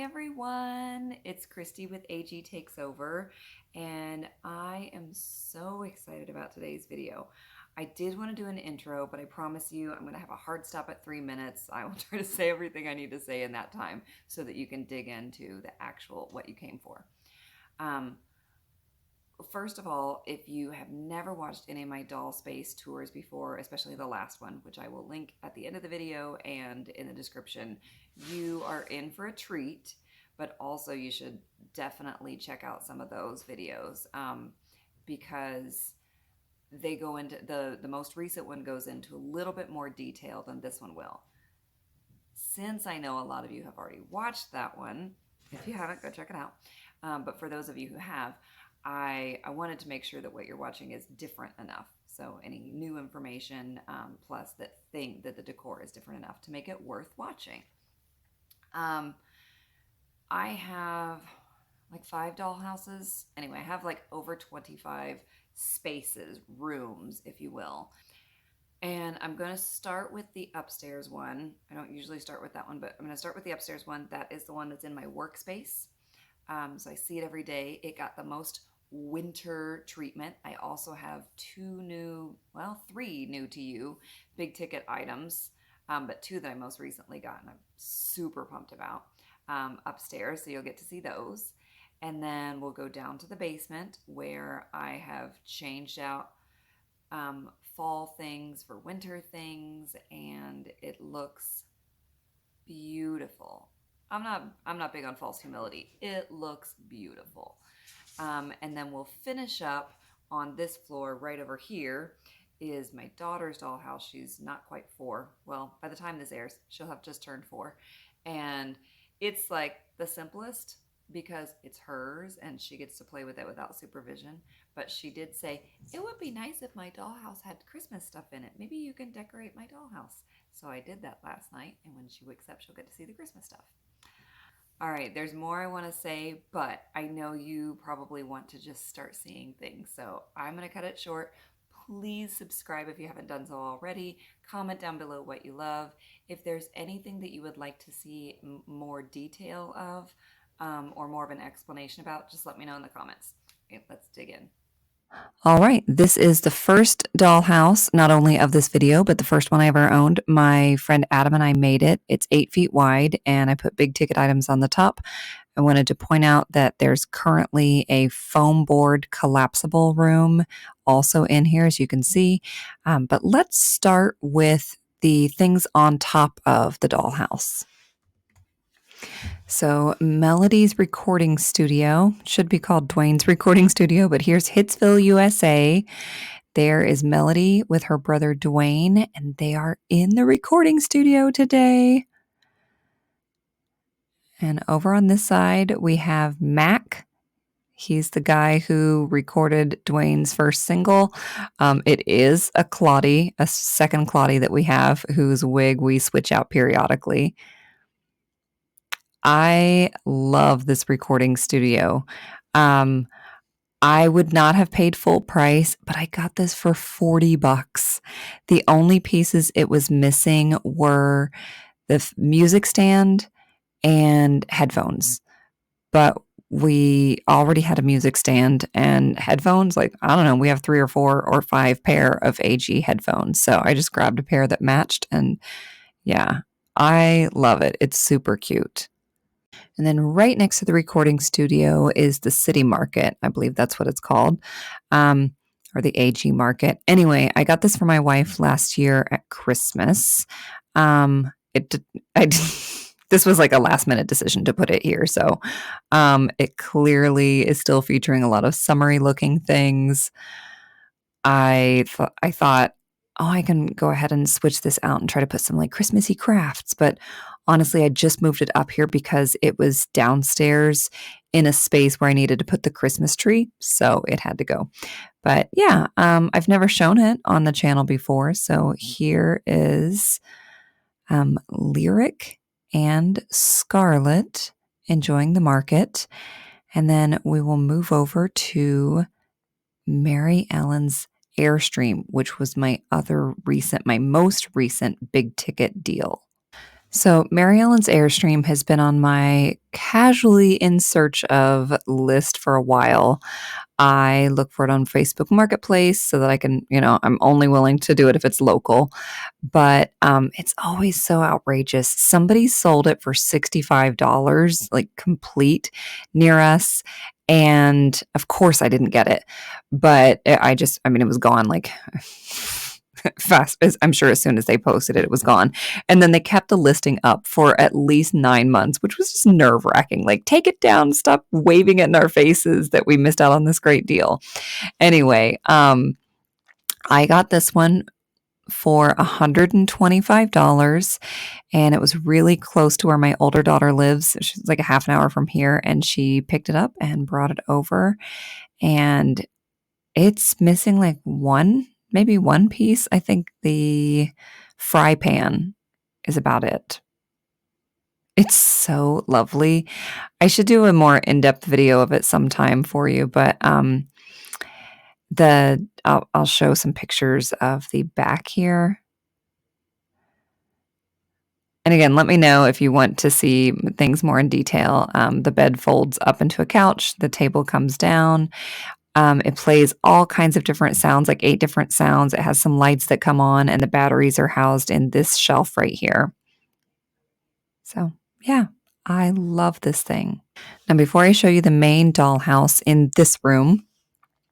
everyone, it's Kristie with AG Takes Over, and I am so excited about today's video. I did want to do an intro, but I promise you I'm going to have a hard stop at 3 minutes. I will try to say everything I need to say in that time so that you can dig into the actual what you came for. First of all, if you have never watched any of my doll space tours before, especially the last one, which I will link at the end of the video and in the description, you are in for a treat, but also you should definitely check out some of those videos because they go into, the most recent one goes into a little bit more detail than this one will. Since I know a lot of you have already watched that one, if you haven't, go check it out. But for those of you who have, I wanted to make sure that what you're watching is different enough. So any new information, plus that the decor is different enough to make it worth watching. I have like 5 dollhouses. Anyway, I have like over 25 spaces, rooms, if you will. And I'm going to start with the upstairs one. I don't usually start with that one, but I'm going to start with the upstairs one. That is the one that's in my workspace. So I see it every day. It got the most winter treatment. I also have 3 new to you big ticket items, but 2 that I most recently got and I'm super pumped about upstairs. So you'll get to see those. And then we'll go down to the basement where I have changed out fall things for winter things, and it looks beautiful. I'm not big on false humility. It looks beautiful. And then we'll finish up on this floor right over here is my daughter's dollhouse. She's not quite 4. Well, by the time this airs, she'll have just turned 4. And it's like the simplest because it's hers and she gets to play with it without supervision. But she did say, it would be nice if my dollhouse had Christmas stuff in it. Maybe you can decorate my dollhouse. So I did that last night, and when she wakes up, she'll get to see the Christmas stuff. All right, there's more I want to say, but I know you probably want to just start seeing things. So I'm going to cut it short. Please subscribe if you haven't done so already. Comment down below what you love. If there's anything that you would like to see more detail of or more of an explanation about, just let me know in the comments. Okay, let's dig in. All right, this is the first dollhouse, not only of this video, but the first one I ever owned. My friend Adam and I made it. It's 8 feet wide, and I put big ticket items on the top. I wanted to point out that there's currently a foam board collapsible room also in here, as you can see. But let's start with the things on top of the dollhouse. So Melody's recording studio should be called Dwayne's recording studio, but here's Hitsville, USA. There is Melody with her brother Dwayne, and they are in the recording studio today. And over on this side, we have Mac. He's the guy who recorded Dwayne's first single. It is a Claudie, a second Claudie that we have, whose wig we switch out periodically. I love this recording studio. I would not have paid full price, but I got this for $40. The only pieces it was missing were the music stand and headphones. But we already had a music stand and headphones. Like, I don't know, we have 3 or 4 or 5 pair of AG headphones. So I just grabbed a pair that matched, and yeah, I love it. It's super cute. And then right next to the recording studio is the City Market. I believe that's what it's called, or the AG Market. Anyway, I got this for my wife last year at Christmas. This was like a last minute decision to put it here. So it clearly is still featuring a lot of summery looking things. I thought, oh, I can go ahead and switch this out and try to put some like Christmassy crafts. But honestly, I just moved it up here because it was downstairs in a space where I needed to put the Christmas tree. So it had to go. But yeah, I've never shown it on the channel before. So here is Lyric and Scarlett enjoying the market. And then we will move over to Mary Ellen's Airstream, which was my most recent big ticket deal. So, Mary Ellen's Airstream has been on my casually in search of list for a while. I look for it on Facebook Marketplace so that I can, I'm only willing to do it if it's local. But it's always so outrageous. Somebody sold it for $65, like complete near us. And of course, I didn't get it. But it was gone like fast. I'm sure as soon as they posted it, it was gone. And then they kept the listing up for at least 9 months, which was just nerve wracking. Like, take it down, stop waving it in our faces that we missed out on this great deal. Anyway, I got this one for $125, and it was really close to where my older daughter lives. She's like a half an hour from here, and she picked it up and brought it over, and it's missing like maybe one piece. I think the fry pan is about it. It's so lovely. I should do a more in-depth video of it sometime for you, but I'll show some pictures of the back here. And again, let me know if you want to see things more in detail. The bed folds up into a couch. The table comes down. It plays all kinds of different sounds, like 8 different sounds. It has some lights that come on, and the batteries are housed in this shelf right here. So, yeah, I love this thing. Now, before I show you the main dollhouse in this room,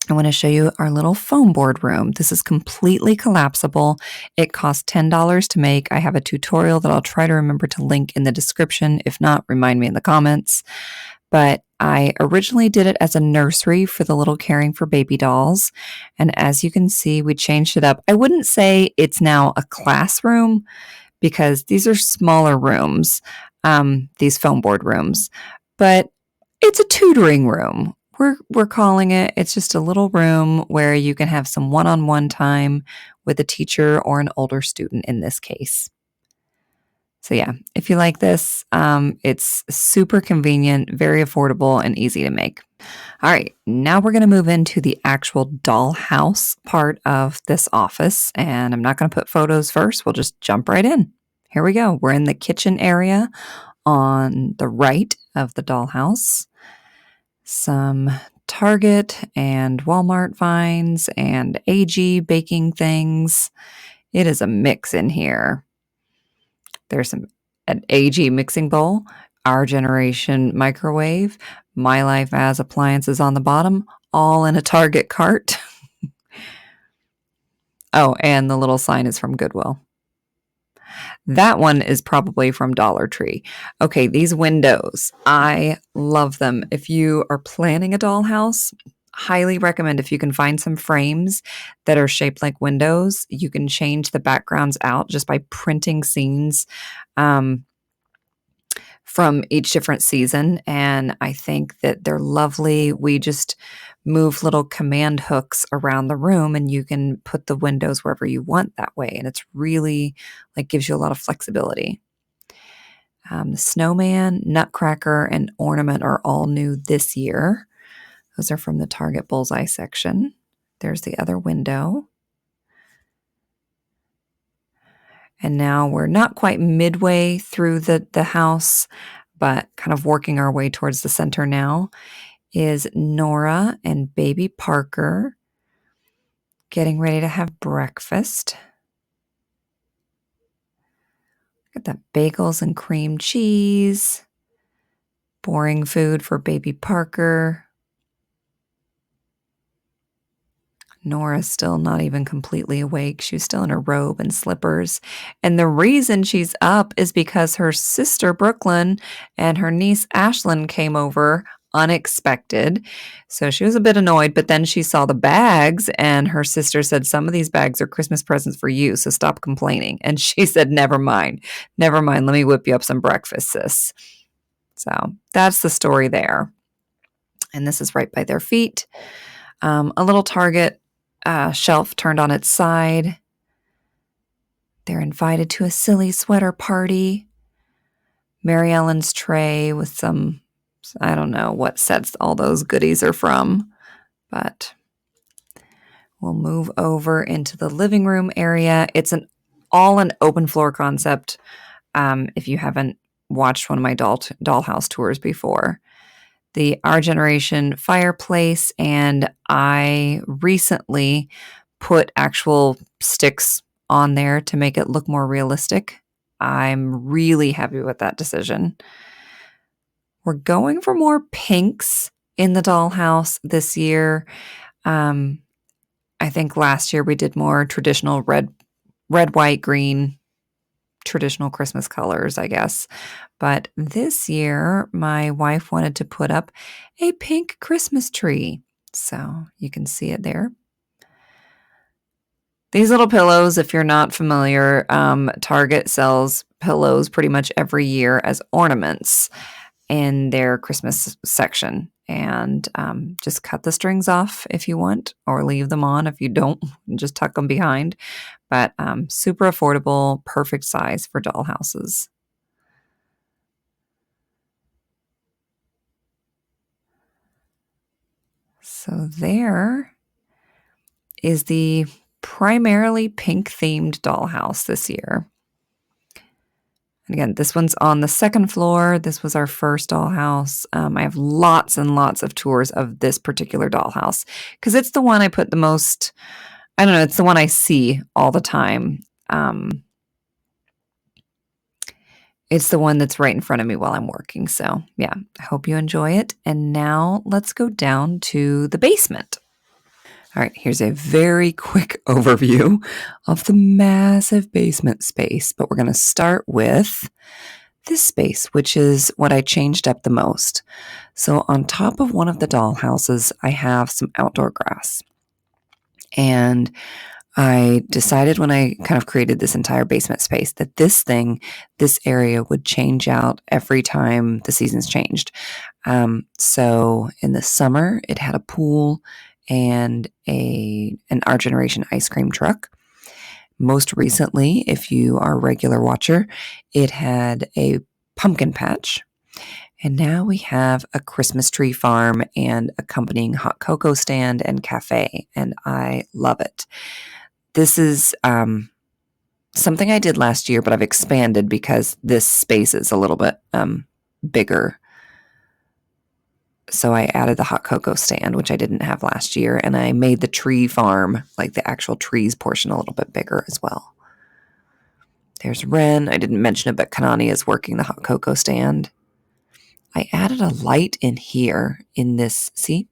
I want to show you our little foam board room. This is completely collapsible. It costs $10 to make. I have a tutorial that I'll try to remember to link in the description. If not, remind me in the comments. But I originally did it as a nursery for the little caring for baby dolls. And as you can see, we changed it up. I wouldn't say it's now a classroom because these are smaller rooms, these foam board rooms. But it's a tutoring room. We're calling it. It's just a little room where you can have some one-on-one time with a teacher or an older student in this case. So yeah, if you like this, it's super convenient, very affordable, and easy to make. All right, now we're going to move into the actual dollhouse part of this office, and I'm not going to put photos first. We'll just jump right in. Here we go. We're in the kitchen area on the right of the dollhouse. Some Target and Walmart finds and AG baking things. It is a mix in here. There's an AG mixing bowl, Our Generation microwave, My Life as appliances on the bottom, all in a Target cart. Oh, and the little sign is from Goodwill. That one is probably from Dollar Tree. Okay, these windows, I love them. If you are planning a dollhouse, highly recommend if you can find some frames that are shaped like windows, you can change the backgrounds out just by printing scenes from each different season. And I think that they're lovely. We just move little command hooks around the room and you can put the windows wherever you want that way. And it's really like gives you a lot of flexibility. The snowman, nutcracker, and ornament are all new this year. Those are from the Target Bullseye section. There's the other window. And now we're not quite midway through the house, but kind of working our way towards the center now is Nora and baby Parker getting ready to have breakfast. Look at that, bagels and cream cheese. Boring food for baby Parker. Nora's still not even completely awake. She's still in her robe and slippers. And the reason she's up is because her sister Brooklyn and her niece Ashlyn came over unexpected. So she was a bit annoyed, but then she saw the bags and her sister said, some of these bags are Christmas presents for you, so stop complaining. And she said, never mind, let me whip you up some breakfast, sis. So that's the story there. And this is right by their feet. A little Target shelf turned on its side. They're invited to a silly sweater party. Mary Ellen's tray with some, I don't know what sets all those goodies are from, but we'll move over into the living room area. It's all an open floor concept. if you haven't watched one of my dollhouse tours before. The Our Generation fireplace, and I recently put actual sticks on there to make it look more realistic. I'm really happy with that decision. We're going for more pinks in the dollhouse this year. I think last year we did more traditional red, white, green, traditional Christmas colors, I guess. But this year, my wife wanted to put up a pink Christmas tree. So you can see it there. These little pillows, if you're not familiar, Target sells pillows pretty much every year as ornaments in their Christmas section. And just cut the strings off if you want, or leave them on if you don't, just tuck them behind. But super affordable, perfect size for dollhouses. So there is the primarily pink themed dollhouse this year. And again, this one's on the second floor. This was our first dollhouse. I have lots and lots of tours of this particular dollhouse because it's the one I put the most, I don't know, it's the one I see all the time. It's the one that's right in front of me while I'm working. So yeah, I hope you enjoy it. And now let's go down to the basement. All right, here's a very quick overview of the massive basement space, but we're going to start with this space, which is what I changed up the most. So on top of one of the dollhouses, I have some outdoor grass. And I decided when I kind of created this entire basement space that this area would change out every time the seasons changed. So in the summer, it had a pool and an Our Generation ice cream truck. Most recently, if you are a regular watcher, it had a pumpkin patch. And now we have a Christmas tree farm and accompanying hot cocoa stand and cafe, and I love it. This is something I did last year, but I've expanded because this space is a little bit bigger. So I added the hot cocoa stand, which I didn't have last year, and I made the tree farm, like the actual trees portion, a little bit bigger as well. There's Ren. I didn't mention it, but Kanani is working the hot cocoa stand. I added a light in here in this, see?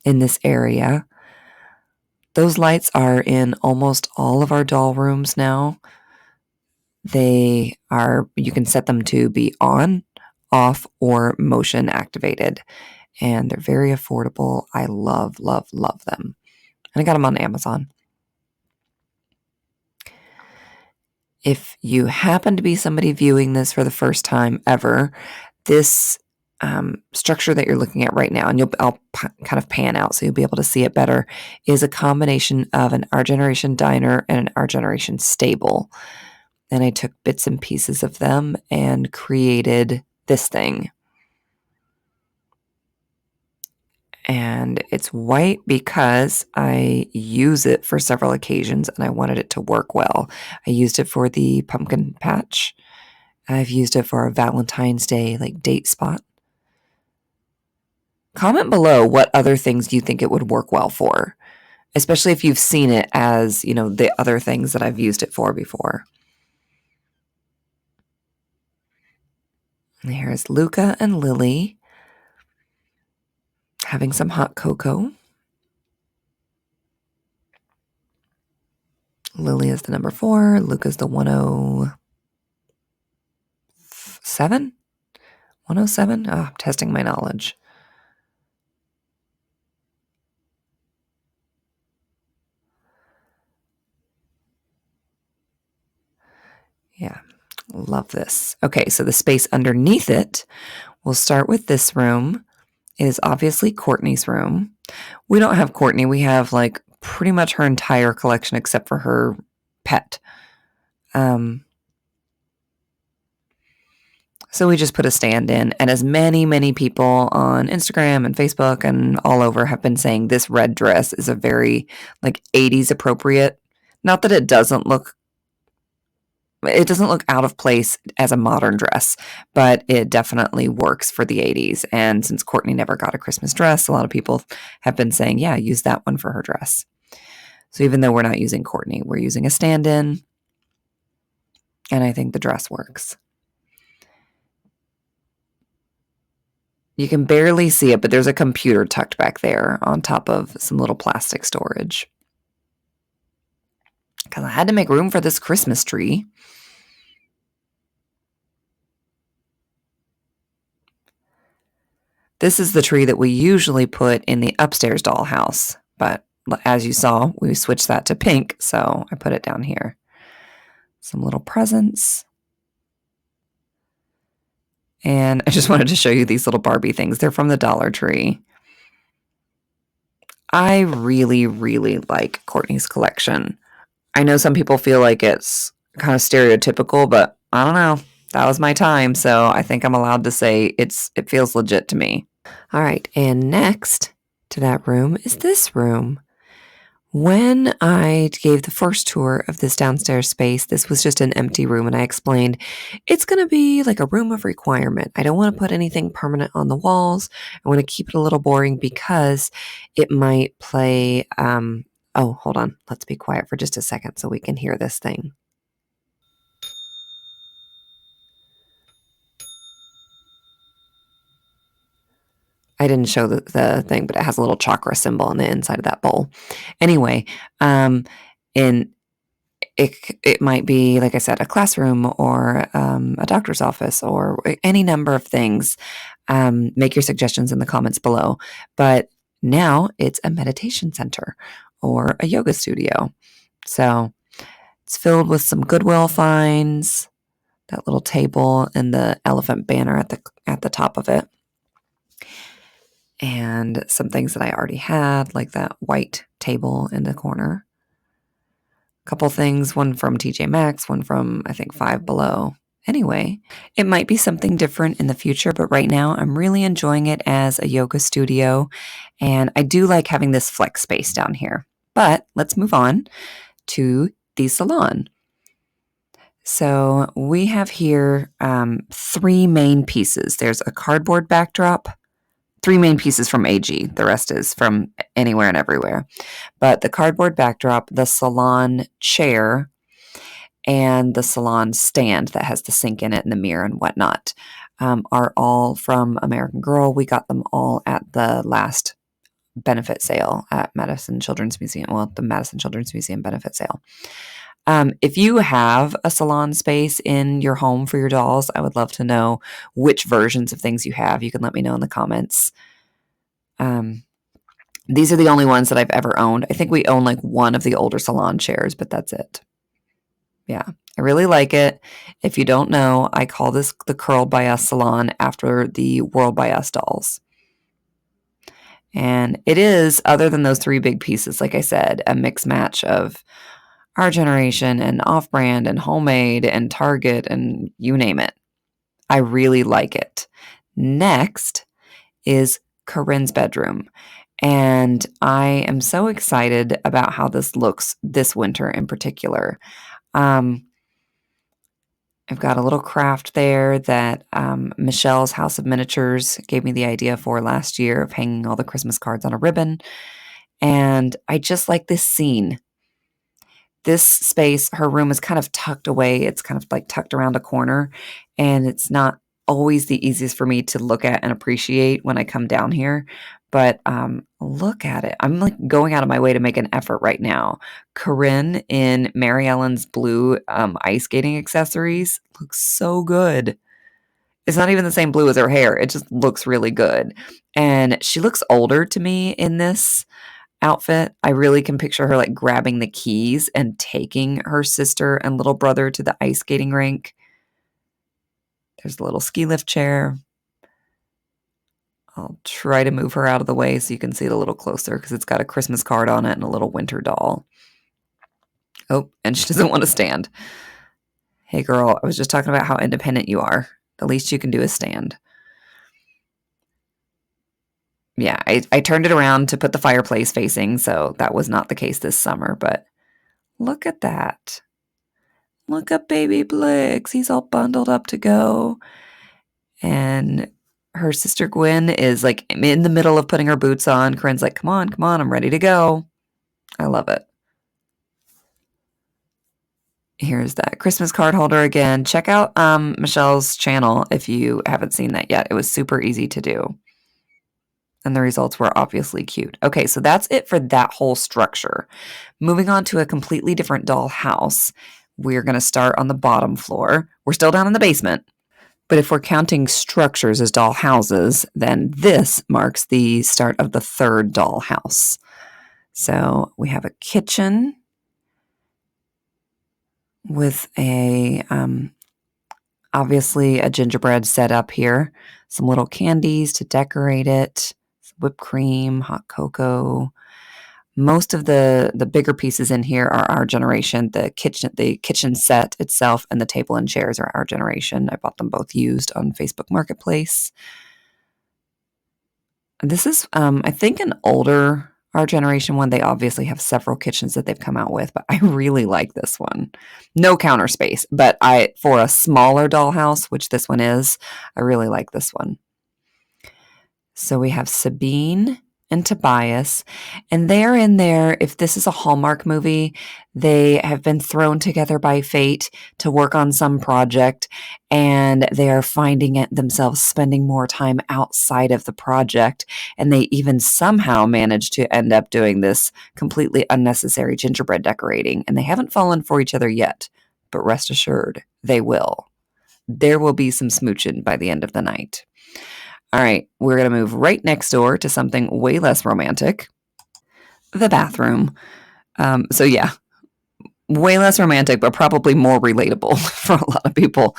in this area. Those lights are in almost all of our doll rooms now. You can set them to be on, off, or motion activated. And they're very affordable. I love, love, love them. And I got them on Amazon. If you happen to be somebody viewing this for the first time ever, this structure that you're looking at right now, and I'll kind of pan out so you'll be able to see it better, is a combination of an Our Generation diner and an Our Generation stable. And I took bits and pieces of them and created this thing. And it's white because I use it for several occasions and I wanted it to work well. I used it for the pumpkin patch. I've used it for a Valentine's Day date spot. Comment below what other things you think it would work well for, especially if you've seen it as, the other things that I've used it for before. And here's Luca and Lily having some hot cocoa. Lily is the number 4. Luca's the 107? 107? Oh, I'm testing my knowledge. Yeah, love this. Okay, so the space underneath it, we'll start with this room. It is obviously Courtney's room. We don't have Courtney. We have pretty much her entire collection except for her pet. So we just put a stand in, and as many, many people on Instagram and Facebook and all over have been saying, this red dress is a very 80s appropriate. Not that it doesn't look it doesn't look out of place as a modern dress, but it definitely works for the 80s. And since Courtney never got a Christmas dress, a lot of people have been saying, yeah, use that one for her dress. So even though we're not using Courtney, we're using a stand-in, and I think the dress works. You can barely see it, but there's a computer tucked back there on top of some little plastic storage. Because I had to make room for this Christmas tree. This is the tree that we usually put in the upstairs dollhouse, but as you saw, we switched that to pink, so I put it down here. Some little presents. And I just wanted to show you these little Barbie things. They're from the Dollar Tree. I really, really like Courtney's collection. I know some people feel like it's kind of stereotypical, but I don't know. That was my time, so I think I'm allowed to say it feels legit to me. All right, and next to that room is this room. When I gave the first tour of this downstairs space, this was just an empty room, and I explained it's going to be like a room of requirement. I don't want to put anything permanent on the walls. I want to keep it a little boring because it might play. Oh, hold on. Let's be quiet for just a second so we can hear this thing. I didn't show the thing, but it has a little chakra symbol on the inside of that bowl. Anyway, it might be, like I said, a classroom or a doctor's office or any number of things. Make your suggestions in the comments below. But now it's a meditation center or a yoga studio. So it's filled with some Goodwill finds, that little table and the elephant banner at the top of it. And some things that I already had, like that white table in the corner. A couple things, one from TJ Maxx, one from, I think, Five Below. Anyway, it might be something different in the future, but right now I'm really enjoying it as a yoga studio. And I do like having this flex space down here. But let's move on to the salon. So we have here 3 main pieces. There's a cardboard backdrop. 3 main pieces from AG. The rest is from anywhere and everywhere. But the cardboard backdrop, the salon chair, and the salon stand that has the sink in it and the mirror and whatnot are all from American Girl. We got them all at the last benefit sale at Madison Children's Museum. Well, the Madison Children's Museum benefit sale. If you have a salon space in your home for your dolls, I would love to know which versions of things you have. You can let me know in the comments. These are the only ones that I've ever owned. I think we own like one of the older salon chairs, but that's it. Yeah, I really like it. If you don't know, I call this the Curled by Us salon after the Whirled by Us dolls. And it is, other than those 3 big pieces, like I said, a mix match of our generation and off-brand and homemade and Target and you name it. I really like it. Next is Corinne's bedroom. And I am so excited about how this looks this winter in particular. I've got a little craft there that Michelle's House of Miniatures gave me the idea for last year of hanging all the Christmas cards on a ribbon. And I just like this scene. This space, her room is kind of tucked away. It's kind of like tucked around a corner, and it's not always the easiest for me to look at and appreciate when I come down here. But look at it. I'm like going out of my way to make an effort right now. Corinne in Mary Ellen's blue ice skating accessories looks so good. It's not even the same blue as her hair. It just looks really good. And she looks older to me in this outfit. I really can picture her like grabbing the keys and taking her sister and little brother to the ice skating rink. There's a little ski lift chair. I'll try to move her out of the way so you can see it a little closer because it's got a Christmas card on it and a little winter doll. Oh, and she doesn't want to stand. Hey girl, I was just talking about how independent you are. The least you can do is stand. Yeah, I turned it around to put the fireplace facing, so that was not the case this summer, but look at that. look at baby Blix. He's all bundled up to go. And her sister Gwen is like in the middle of putting her boots on. Corinne's like, come on, I'm ready to go. I love it. Here's that Christmas card holder again. Check out Michelle's channel if you haven't seen that yet. It was super easy to do. And the results were obviously cute. Okay, so that's it for that whole structure. Moving on to a completely different doll house. We're going to start on the bottom floor. We're still down in the basement. But if we're counting structures as doll houses, then this marks the start of the third doll house. So we have a kitchen with a obviously a gingerbread set up here. Some little candies to decorate it. Some whipped cream, hot cocoa. Most of the bigger pieces in here are our generation. The kitchen set itself and the table and chairs are our generation. I bought them both used on Facebook Marketplace. This is, I think, an older our generation one. They obviously have several kitchens that they've come out with, but I really like this one. No counter space, but for a smaller dollhouse, which this one is, I really like this one. So we have Sabine and Tobias, and they're in there. If this is a Hallmark movie, they have been thrown together by fate to work on some project, and they are finding themselves spending more time outside of the project, and they even somehow manage to end up doing this completely unnecessary gingerbread decorating, and they haven't fallen for each other yet, but rest assured, they will. There will be some smooching by the end of the night. All right, we're going to move right next door to something way less romantic, the bathroom. So yeah, way less romantic, but probably more relatable for a lot of people.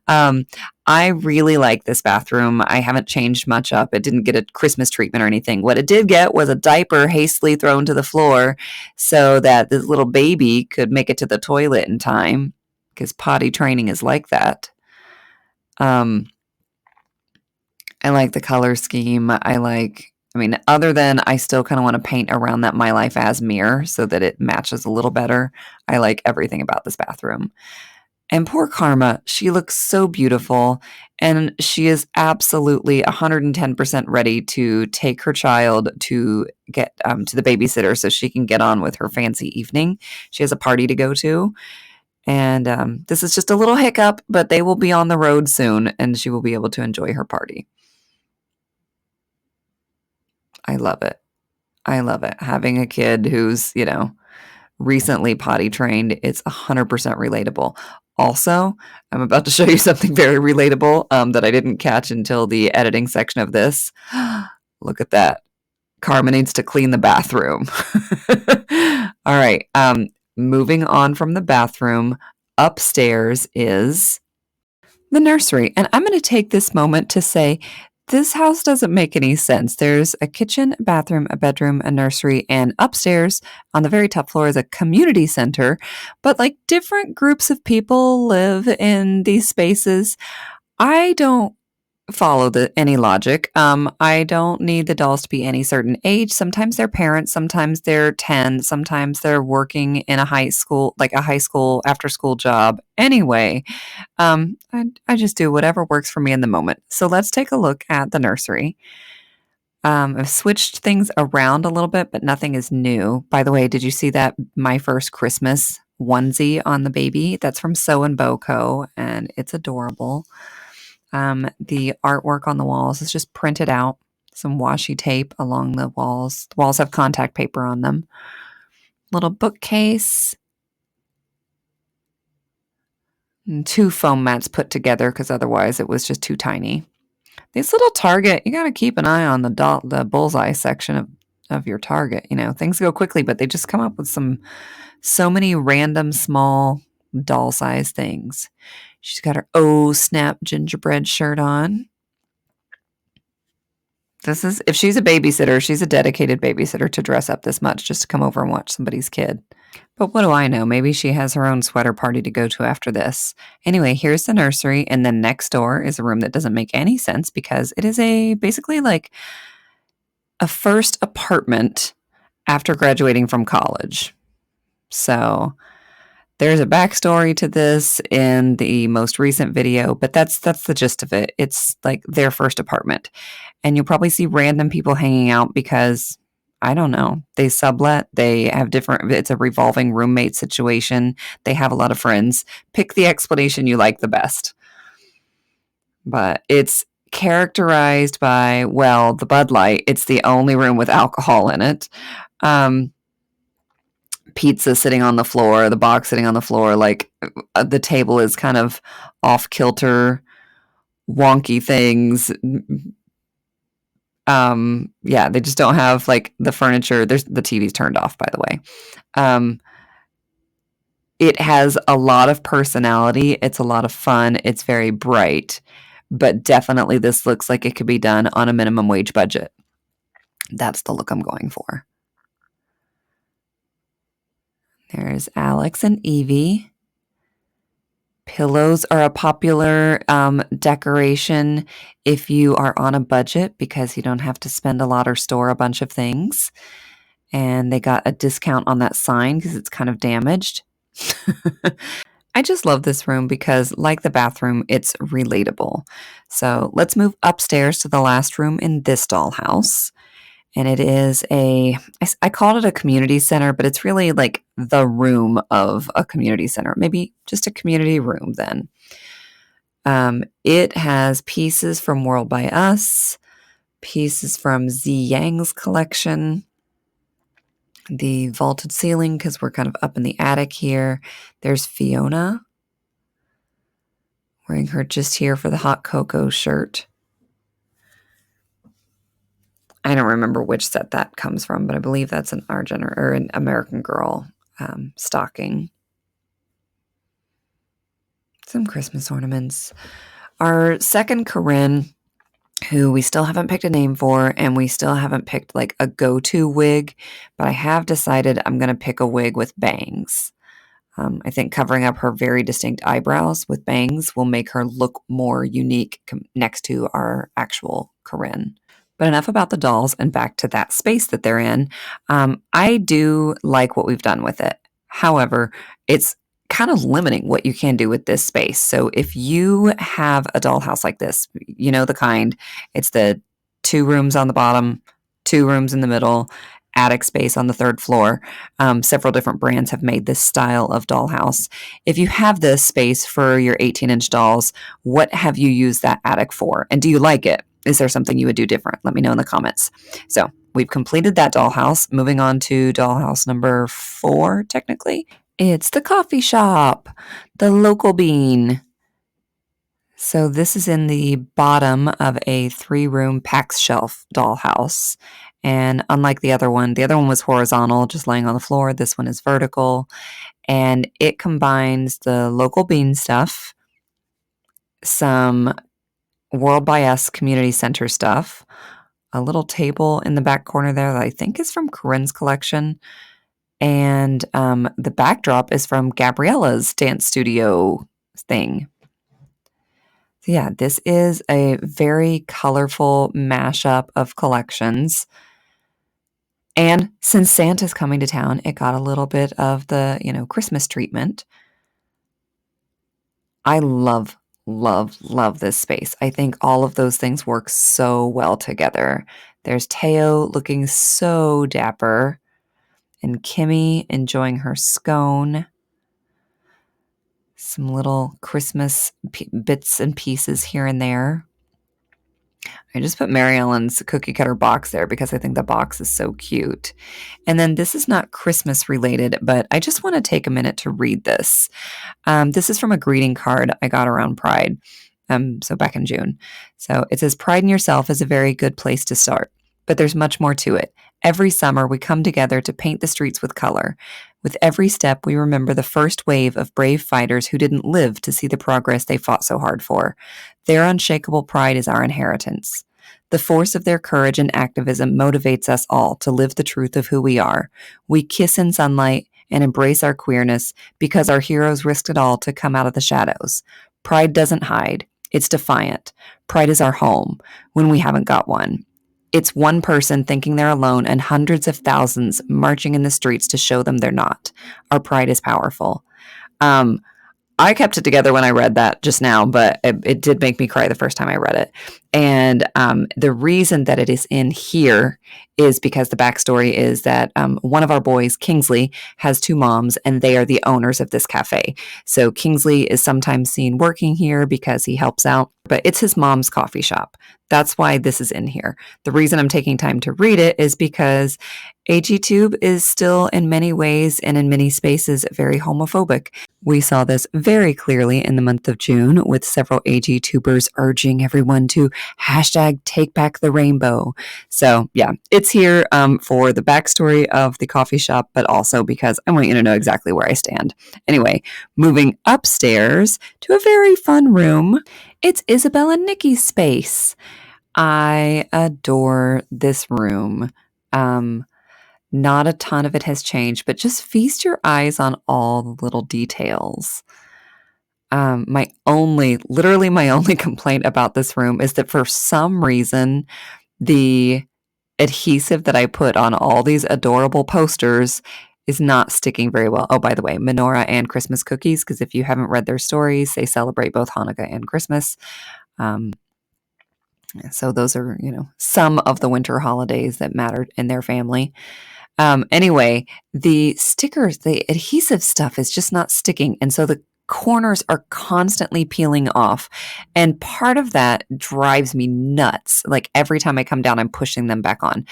I really like this bathroom. I haven't changed much up. It didn't get a Christmas treatment or anything. What it did get was a diaper hastily thrown to the floor so that this little baby could make it to the toilet in time, because potty training is like that. I like the color scheme. Other than I still kind of want to paint around that My Life As mirror so that it matches a little better. I like everything about this bathroom. And poor Karma, she looks so beautiful, and she is absolutely 110% ready to take her child to get to the babysitter so she can get on with her fancy evening. She has a party to go to. And this is just a little hiccup, but they will be on the road soon, and she will be able to enjoy her party. I love it. I love it. Having a kid who's, recently potty trained, it's 100% relatable. Also, I'm about to show you something very relatable that I didn't catch until the editing section of this. Look at that. Karma needs to clean the bathroom. All right. Moving on from the bathroom, upstairs is the nursery. And I'm going to take this moment to say, this house doesn't make any sense. There's a kitchen, a bathroom, a bedroom, a nursery, and upstairs on the very top floor is a community center. But like different groups of people live in these spaces. I don't follow any logic. I don't need the dolls to be any certain age. Sometimes they're parents, sometimes they're 10, sometimes they're working in a high school after school job. Anyway, I just do whatever works for me in the moment. So let's take a look at the nursery. I've switched things around a little bit, but nothing is new. By the way, did you see that My First Christmas onesie on the baby? That's from Sew and Bow Co., and it's adorable. The artwork on the walls is just printed out, some washi tape along the walls. The walls have contact paper on them. Little bookcase. And 2 foam mats put together because otherwise it was just too tiny. These little Target, you got to keep an eye on the bullseye section of your Target. Things go quickly, but they just come up with so many random small doll-sized things. She's got her Oh Snap gingerbread shirt on. If she's a babysitter, she's a dedicated babysitter to dress up this much just to come over and watch somebody's kid. But what do I know? Maybe she has her own sweater party to go to after this. Anyway, here's the nursery, and then next door is a room that doesn't make any sense because it is basically like a first apartment after graduating from college. So There's a backstory to this in the most recent video, but that's the gist of it. It's like their first apartment. And you'll probably see random people hanging out because, I don't know, they sublet, they have different, it's a revolving roommate situation. They have a lot of friends. Pick the explanation you like the best. But it's characterized by, well, the Bud Light. It's the only room with alcohol in it. Pizza sitting on the floor, the box sitting on the floor, like the table is kind of off kilter, wonky things. Yeah, they just don't have like the furniture. The TV's turned off, by the way. It has a lot of personality. It's a lot of fun. It's very bright, but definitely this looks like it could be done on a minimum wage budget. That's the look I'm going for. There's Alex and Evie. Pillows are a popular decoration if you are on a budget because you don't have to spend a lot or store a bunch of things. And they got a discount on that sign because it's kind of damaged. I just love this room because, like the bathroom, it's relatable. So let's move upstairs to the last room in this dollhouse. And it is I called it a community center, but it's really like the room of a community center. Maybe just a community room then. It has pieces from World by Us, pieces from Z Yang's collection, the vaulted ceiling because we're kind of up in the attic here. There's Fiona wearing her Just Here for the Hot Cocoa shirt. I don't remember which set that comes from, but I believe that's an an American Girl stocking. Some Christmas ornaments. Our second Corinne, who we still haven't picked a name for, and we still haven't picked like a go-to wig, but I have decided I'm going to pick a wig with bangs. I think covering up her very distinct eyebrows with bangs will make her look more unique next to our actual Corinne. But enough about the dolls and back to that space that they're in. I do like what we've done with it. However, it's kind of limiting what you can do with this space. So if you have a dollhouse like this, you know the kind, it's the 2 rooms on the bottom, 2 rooms in the middle, attic space on the 3rd floor. Several different brands have made this style of dollhouse. If you have this space for your 18-inch dolls, what have you used that attic for? And do you like it? Is there something you would do different? Let me know in the comments. So we've completed that dollhouse. Moving on to dollhouse number 4, technically. It's the coffee shop, the local bean. So this is in the bottom of a 3-room PAX shelf dollhouse. And unlike the other one was horizontal, just laying on the floor. This one is vertical. And it combines the local bean stuff, some World by Us community center stuff, a little table in the back corner there that I think is from Corinne's collection, and the backdrop is from Gabriella's dance studio thing. So yeah, this is a very colorful mashup of collections. And since Santa's coming to town, it got a little bit of the, Christmas treatment. I love this space. I think all of those things work so well together. There's Teo looking so dapper, and Kimmy enjoying her scone. Some little Christmas bits and pieces here and there. I just put Mary Ellen's cookie cutter box there because I think the box is so cute. And then this is not Christmas related, but I just want to take a minute to read this. This is from a greeting card I got around Pride, so back in June. So it says, "Pride in yourself is a very good place to start, but there's much more to it. Every summer, we come together to paint the streets with color. With every step, we remember the first wave of brave fighters who didn't live to see the progress they fought so hard for. Their unshakable pride is our inheritance. The force of their courage and activism motivates us all to live the truth of who we are. We kiss in sunlight and embrace our queerness because our heroes risked it all to come out of the shadows. Pride doesn't hide. It's defiant. Pride is our home when we haven't got one. It's one person thinking they're alone and hundreds of thousands marching in the streets to show them they're not. Our pride is powerful. I kept it together when I read that just now, but it did make me cry the first time I read it. And the reason that it is in here is because the backstory is that one of our boys, Kingsley, has two moms, and they are the owners of this cafe. So Kingsley is sometimes seen working here because he helps out, but it's his mom's coffee shop. That's why this is in here. The reason I'm taking time to read it is because AGTube is still in many ways and in many spaces very homophobic. We saw this very clearly in the month of June with several AGTubers urging everyone to hashtag take back the rainbow. So yeah, it's here for the backstory of the coffee shop, but also because I want you to know exactly where I stand. Anyway, moving upstairs to a very fun room. It's Isabel and Nikki's space. I adore this room. Not a ton of it has changed, but just feast your eyes on all the little details. Literally my only complaint about this room is that for some reason, the adhesive that I put on all these adorable posters is not sticking very well. Oh, by the way, menorah and Christmas cookies, because if you haven't read their stories, they celebrate both Hanukkah and Christmas. So those are, some of the winter holidays that mattered in their family. Anyway, the stickers, the adhesive stuff is just not sticking. And so the corners are constantly peeling off. And part of that drives me nuts. Like every time I come down, I'm pushing them back on.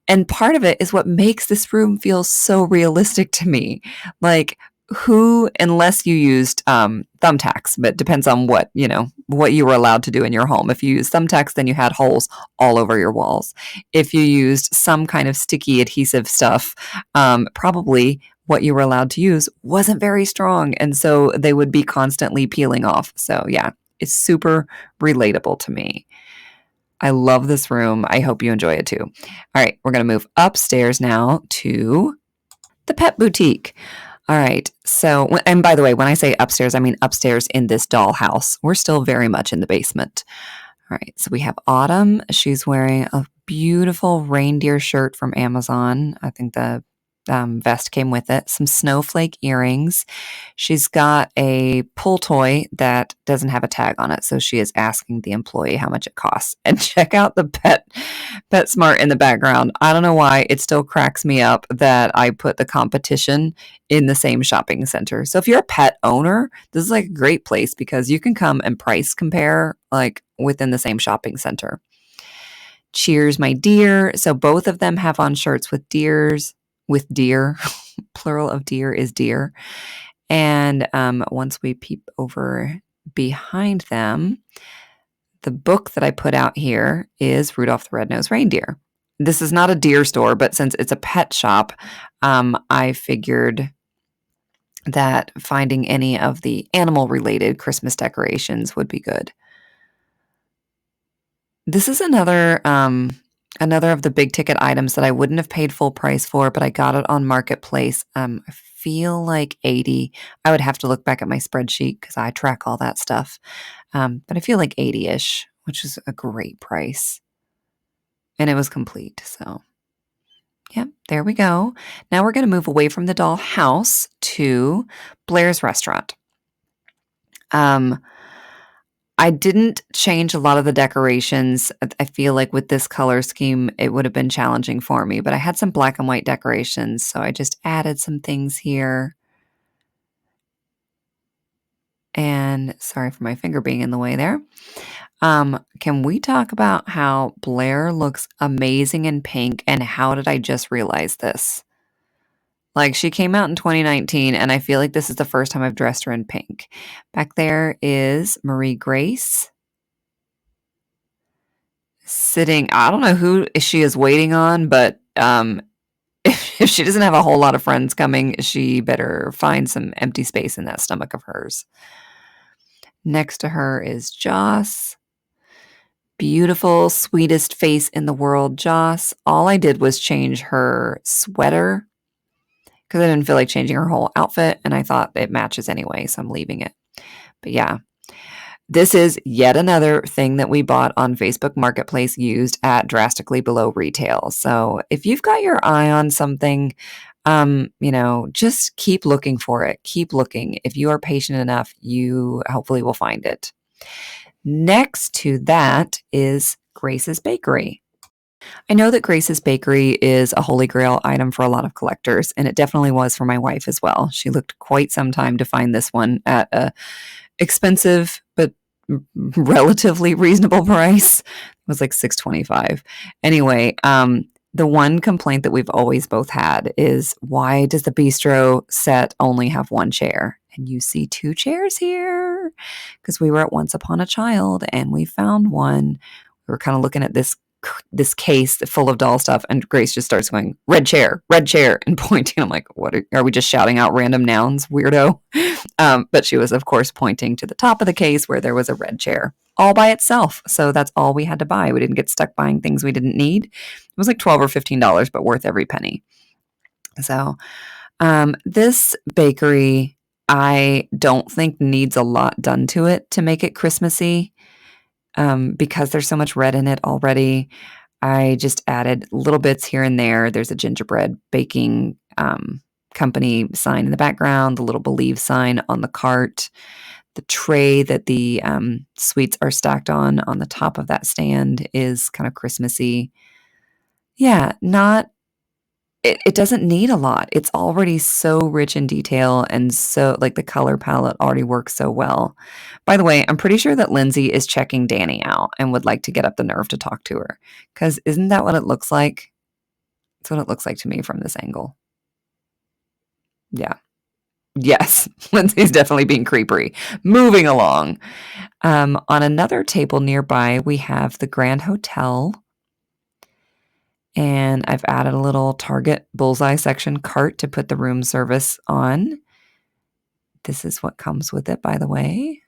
And part of it is what makes this room feel so realistic to me. Like who, unless you used thumbtacks, but it depends on what you were allowed to do in your home. If you used thumbtacks, then you had holes all over your walls. If you used some kind of sticky adhesive stuff, probably what you were allowed to use wasn't very strong. And so they would be constantly peeling off. So yeah, it's super relatable to me. I love this room. I hope you enjoy it too. All right, we're going to move upstairs now to the pet boutique. All right. So, and by the way, when I say upstairs, I mean upstairs in this dollhouse. We're still very much in the basement. All right. So we have Autumn. She's wearing a beautiful reindeer shirt from Amazon. I think the vest came with it. Some snowflake earrings. She's got a pull toy that doesn't have a tag on it. So she is asking the employee how much it costs. And check out the PetSmart in the background. I don't know why it still cracks me up that I put the competition in the same shopping center. So if you're a pet owner, this is like a great place because you can come and price compare like within the same shopping center. Cheers, my dear. So both of them have on shirts with deer. Plural of deer is deer. And once we peep over behind them, the book that I put out here is Rudolph the Red-Nosed Reindeer. This is not a deer store, but since it's a pet shop, I figured that finding any of the animal-related Christmas decorations would be good. This is another of the big ticket items that I wouldn't have paid full price for, but I got it on Marketplace. I feel like $80. I would have to look back at my spreadsheet because I track all that stuff. But I feel like $80-ish, which is a great price. And it was complete. So, yep, there we go. Now we're going to move away from the doll house to Blair's restaurant. I didn't change a lot of the decorations. I feel like with this color scheme, it would have been challenging for me, but I had some black and white decorations, so I just added some things here. And sorry for my finger being in the way there. Can we talk about how Blair looks amazing in pink, and how did I just realize this? Like, she came out in 2019, and I feel like this is the first time I've dressed her in pink. Back there is Marie Grace sitting. I don't know who she is waiting on, but if she doesn't have a whole lot of friends coming, she better find some empty space in that stomach of hers. Next to her is Joss. Beautiful, sweetest face in the world, Joss. All I did was change her sweater because I didn't feel like changing her whole outfit, and I thought it matches anyway, so I'm leaving it. But yeah, this is yet another thing that we bought on Facebook Marketplace used at drastically below retail. So if you've got your eye on something, Just keep looking for it. Keep looking. If you are patient enough, you hopefully will find it. Next to that is Grace's Bakery. I know that Grace's Bakery is a holy grail item for a lot of collectors, and it definitely was for my wife as well. She looked quite some time to find this one at a expensive but relatively reasonable price. It was like $6.25. Anyway, the one complaint that we've always both had is, why does the bistro set only have one chair? And you see two chairs here because we were at Once Upon a Child and we found one. We were kind of looking at this case full of doll stuff, and Grace just starts going, red chair, and pointing. I'm like, what are we just shouting out random nouns, weirdo? But she was, of course, pointing to the top of the case where there was a red chair all by itself. So that's all we had to buy. We didn't get stuck buying things we didn't need. It was like $12 or $15, but worth every penny. So this bakery, I don't think needs a lot done to it to make it Christmassy. Because there's so much red in it already. I just added little bits here and there. There's a gingerbread baking company sign in the background, the little Believe sign on the cart, the tray that the sweets are stacked on the top of that stand is kind of Christmassy. Yeah, it doesn't need a lot. It's already so rich in detail, and so like the color palette already works so well. By the way, I'm pretty sure that Lindsay is checking Danny out and would like to get up the nerve to talk to her. Because isn't that what it looks like? That's what it looks like to me from this angle. Yeah. Yes, Lindsay's definitely being creepery. Moving along. On another table nearby, we have the Grand Hotel. And I've added a little Target bullseye section cart to put the room service on. This is what comes with it, by the way.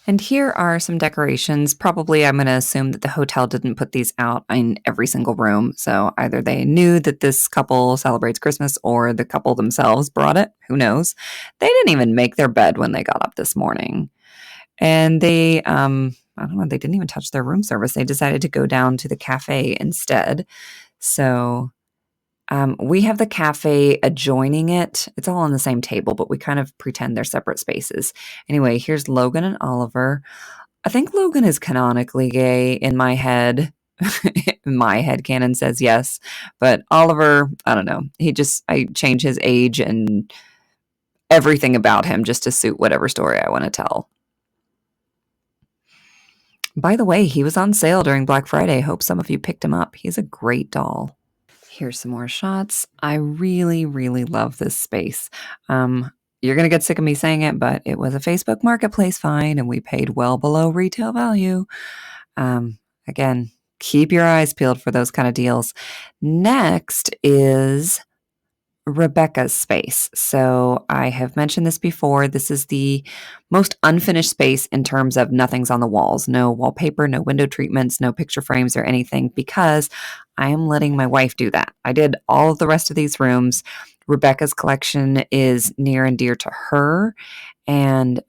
And here are some decorations. Probably I'm going to assume that the hotel didn't put these out in every single room. So either they knew that this couple celebrates Christmas or the couple themselves brought it. Who knows? They didn't even make their bed when they got up this morning. And they, I don't know, they didn't even touch their room service. They decided to go down to the cafe instead. So we have the cafe adjoining it. It's all on the same table, but we kind of pretend they're separate spaces. Anyway, here's Logan and Oliver. I think Logan is canonically gay in my head. My head canon says yes. But Oliver, I don't know. I change his age and everything about him just to suit whatever story I want to tell. By the way, he was on sale during Black Friday. Hope some of you picked him up. He's a great doll. Here's some more shots. I really, really love this space. You're going to get sick of me saying it, but it was a Facebook Marketplace find, and we paid well below retail value. Again, keep your eyes peeled for those kind of deals. Next is Rebecca's space. So I have mentioned this before. This is the most unfinished space in terms of nothing's on the walls. No wallpaper, no window treatments, no picture frames or anything, because I am letting my wife do that. I did all of the rest of these rooms. Rebecca's collection is near and dear to her. And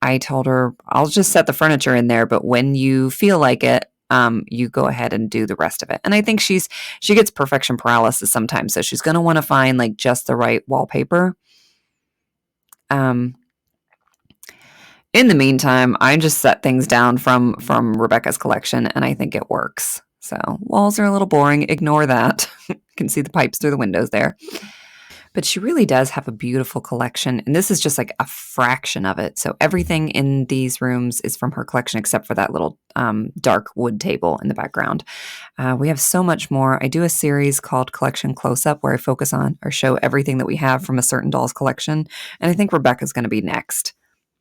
I told her, I'll just set the furniture in there, but when you feel like it, you go ahead and do the rest of it. And I think she gets perfection paralysis sometimes. So she's going to want to find like just the right wallpaper. In the meantime, I just set things down from Rebecca's collection, and I think it works. So walls are a little boring. Ignore that. You can see the pipes through the windows there. But she really does have a beautiful collection, and this is just like a fraction of it. So everything in these rooms is from her collection except for that little dark wood table in the background. We have so much more. I do a series called Collection Close-Up where I focus on or show everything that we have from a certain doll's collection, and I think Rebecca's going to be next.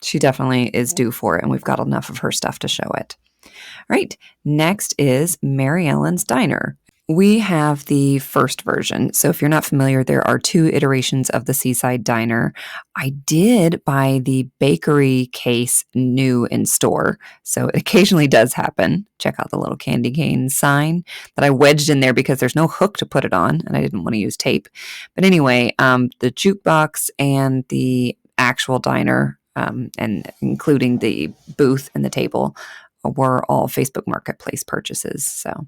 She definitely is due for it, and we've got enough of her stuff to show it. All right, next is Mary Ellen's Diner. We have the first version. So if you're not familiar, there are 2 iterations of the Seaside Diner. I did buy the bakery case new in store. So it occasionally does happen. Check out the little candy cane sign that I wedged in there because there's no hook to put it on and I didn't want to use tape. But anyway, the jukebox and the actual diner, and including the booth and the table, were all Facebook Marketplace purchases. So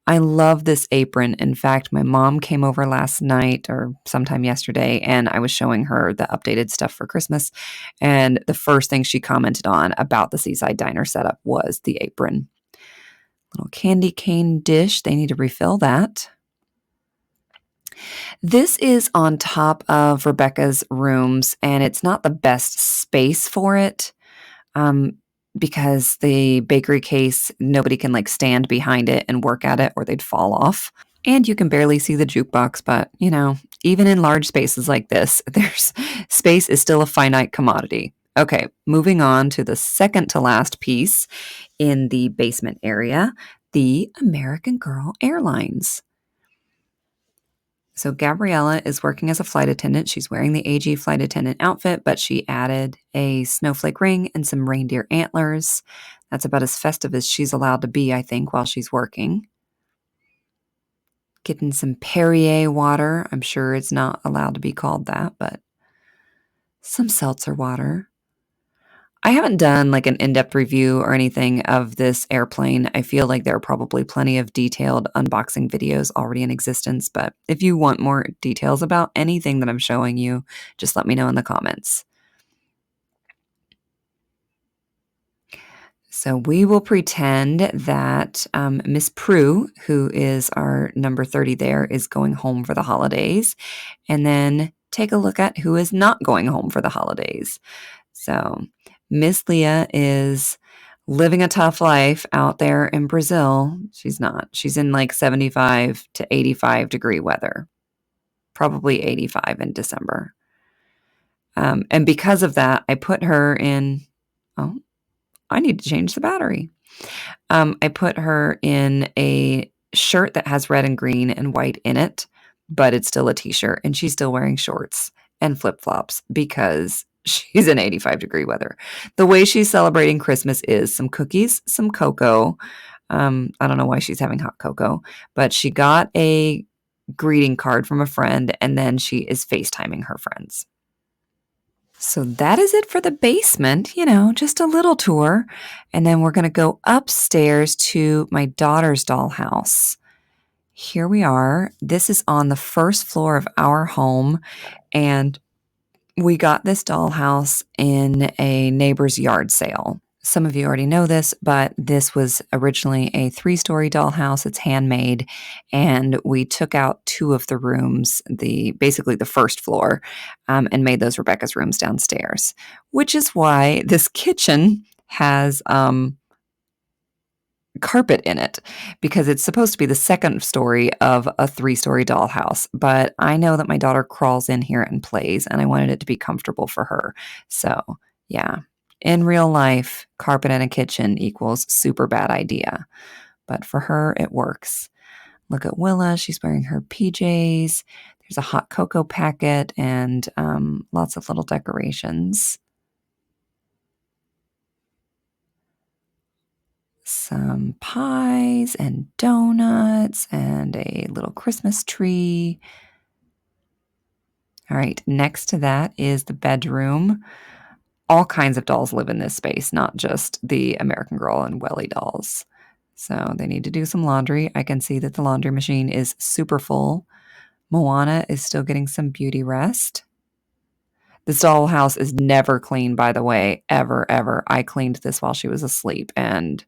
I love this apron. In fact, my mom came over last night or sometime yesterday, and I was showing her the updated stuff for Christmas. And the first thing she commented on about the Seaside Diner setup was the apron. Little candy cane dish. They need to refill that. This is on top of Rebecca's rooms, and it's not the best space for it. Because the bakery case, nobody can like stand behind it and work at it or they'd fall off. And you can barely see the jukebox, but even in large spaces like this, there's space is still a finite commodity. Okay, moving on to the second to last piece in the basement area, the American Girl Airlines. So Gabriella is working as a flight attendant. She's wearing the AG flight attendant outfit, but she added a snowflake ring and some reindeer antlers. That's about as festive as she's allowed to be, I think, while she's working. Getting some Perrier water. I'm sure it's not allowed to be called that, but some seltzer water. I haven't done like an in-depth review or anything of this airplane. I feel like there are probably plenty of detailed unboxing videos already in existence, but if you want more details about anything that I'm showing you, just let me know in the comments. So we will pretend that Miss Prue, who is our number 30 there, is going home for the holidays, and then take a look at who is not going home for the holidays. So Miss Leah is living a tough life out there in Brazil. She's not. She's in like 75 to 85 degree weather, probably 85 in December. And because of that, I put her in, oh, I need to change the battery. I put her in a shirt that has red and green and white in it, but it's still a t-shirt, and she's still wearing shorts and flip-flops because she's in 85 degree weather. The way she's celebrating Christmas is some cookies, some cocoa. I don't know why she's having hot cocoa, but she got a greeting card from a friend, and then she is FaceTiming her friends. So that is it for the basement, just a little tour. And then we're going to go upstairs to my daughter's dollhouse. Here we are. This is on the first floor of our home. And we got this dollhouse in a neighbor's yard sale. Some of you already know this, but this was originally a 3-story dollhouse. It's handmade, and we took out 2 of the rooms, basically the first floor, and made those Rebecca's rooms downstairs, which is why this kitchen has carpet in it, because it's supposed to be the second story of a 3-story dollhouse. But I know that my daughter crawls in here and plays, and I wanted it to be comfortable for her. So yeah. In real life, carpet in a kitchen equals super bad idea. But for her, it works. Look at Willa. She's wearing her PJs. There's a hot cocoa packet and lots of little decorations. Some pies and donuts and a little Christmas tree. All right, next to that is the bedroom. All kinds of dolls live in this space, not just the American Girl and Welly dolls. So they need to do some laundry. I can see that the laundry machine is super full. Moana is still getting some beauty rest. This dollhouse is never clean, by the way, ever, ever. I cleaned this while she was asleep, and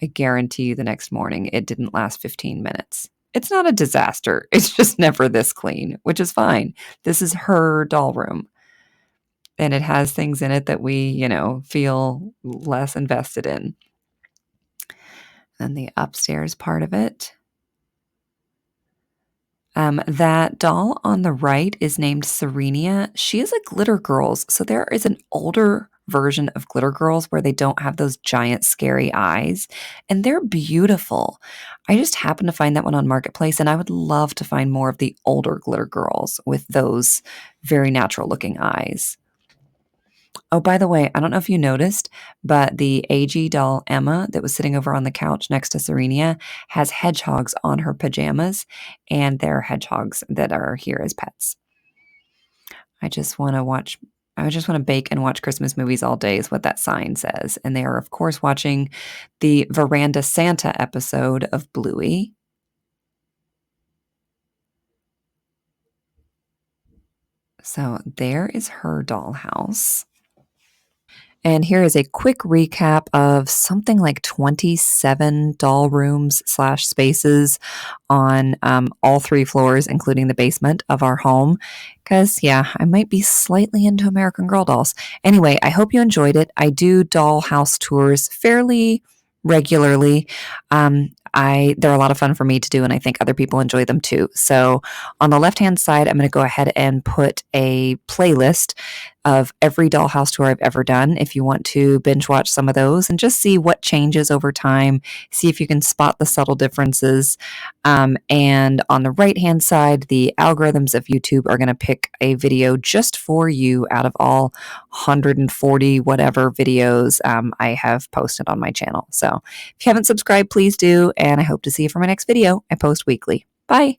I guarantee you the next morning it didn't last 15 minutes. It's not a disaster. It's just never this clean, which is fine. This is her doll room. And it has things in it that we, feel less invested in. Then the upstairs part of it. That doll on the right is named Serenia. She is a Glitter Girls. So there is an older version of Glitter Girls where they don't have those giant scary eyes. And they're beautiful. I just happened to find that one on Marketplace, and I would love to find more of the older Glitter Girls with those very natural looking eyes. Oh, by the way, I don't know if you noticed, but the AG doll Emma that was sitting over on the couch next to Serenia has hedgehogs on her pajamas, and they're hedgehogs that are here as pets. I just want to bake and watch Christmas movies all day is what that sign says. And they are, of course, watching the Veranda Santa episode of Bluey. So there is her dollhouse. And here is a quick recap of something like 27 doll rooms / spaces on all 3 floors, including the basement of our home. Because, yeah, I might be slightly into American Girl dolls. Anyway, I hope you enjoyed it. I do dollhouse tours fairly regularly. They're a lot of fun for me to do, and I think other people enjoy them too. So on the left-hand side, I'm going to go ahead and put a playlist of every dollhouse tour I've ever done if you want to binge watch some of those and just see what changes over time, see if you can spot the subtle differences. And on the right-hand side, the algorithms of YouTube are going to pick a video just for you out of all 140 whatever videos I have posted on my channel. So if you haven't subscribed, please do. And I hope to see you for my next video. I post weekly. Bye.